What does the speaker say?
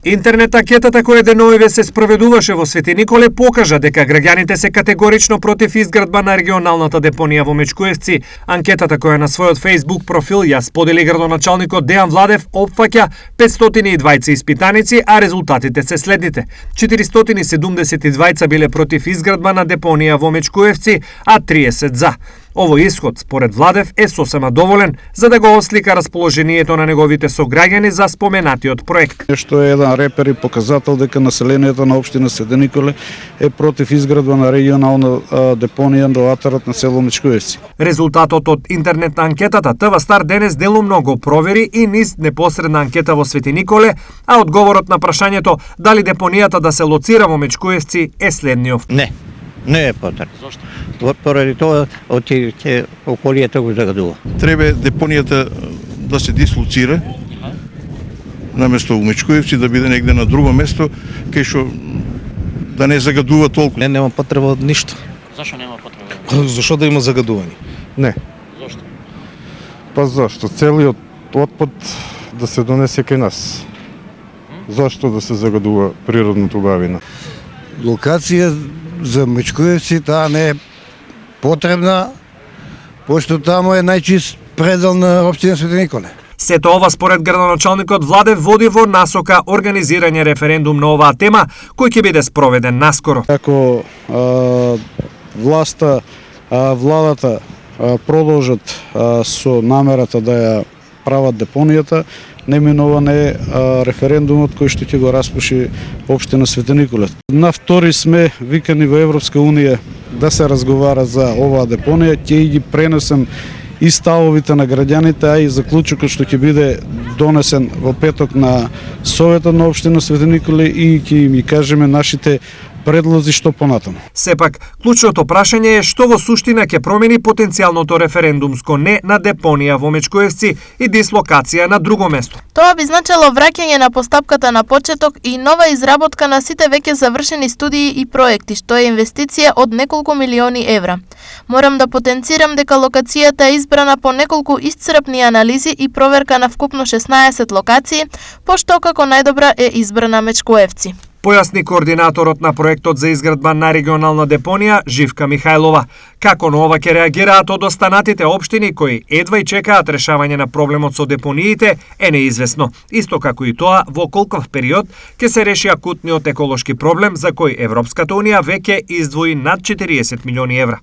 Интернет анкетата која деновиве се спроведуваше во Свети Николе покажа дека граѓаните се категорично против изградба на регионалната депонија во Мечкуевци. Анкетата која на својот Facebook профил ја сподели градоначалникот Дејан Владев опфаќа 520 испитаници, а резултатите се следните. 472 биле против изградба на депонија во Мечкуевци, а 30 за. Овој исход, според Владев, е сосема доволен за да го ослика расположението на неговите сограѓани за споменатиот проект. Што е еден репер и показател дека населението на општина Свети Николе е против изградба на регионална депонија до атарот на село Мечкуевци. Резултатот од интернет анкетата ТВ Стар денес делумно го провери и низ непосредна анкета во Свети Николе, а одговорот на прашањето дали депонијата да се лоцира во Мечкуевци е следниот. Не е потребно. Зошто? Поради тоа ќе околијата го загадува. Треба депонијата да се дислоцира наместо у Мечкуевци, да биде негде на друго место кај што да не загадува толку. Нема потреба од ништо. Зашо нема потреба? Зашо да има загадување? Не. Зошто? Па зашто? Целиот отпад да се донесе кај нас. Зашто да се загадува природната убавина? Локација за Мечкуевци таа не е потребна, пошто таму е најчист предел на општина Свети Николе. Сето ова според градоначалникот Владев води во насока организирање референдум на оваа тема, кој ќе биде спроведен наскоро. Ако владата продолжат со намерата да ја прават депонијата, неминован е референдумот кој што ќе го распуши општина Свети Николе. На втори сме викани во Европска Унија да се разговара за оваа депонија, ќе ги пренесем и ставовите на граѓаните, а и заклучокот што ќе биде донесен во петок на Советот на општина Свети Николе и ќе им кажеме нашите предлози што понатаму. Сепак, клучното прашање е што во суштина ќе промени потенцијалното референдумско не на депонија во Мечкуевци и дислокација на друго место. Тоа би значило враќање на постапката на почеток и нова изработка на сите веќе завршени студии и проекти, што е инвестиција од неколку милиони евра. Морам да потенцирам дека локацијата е избрана по неколку исцрпни анализи и проверка на вкупно 16 локации, пошто како најдобра е избрана Мечкуевци. Појасни координаторот на проектот за изградба на регионална депонија Живка Михајлова. Како на ова ќе реагираат од останатите општини кои едва и чекаат решавање на проблемот со депониите е неизвестно. Исто како и тоа во колков период ќе се реши акутниот еколошки проблем за кој Европската Унија веќе издвои над 40 милиони евра.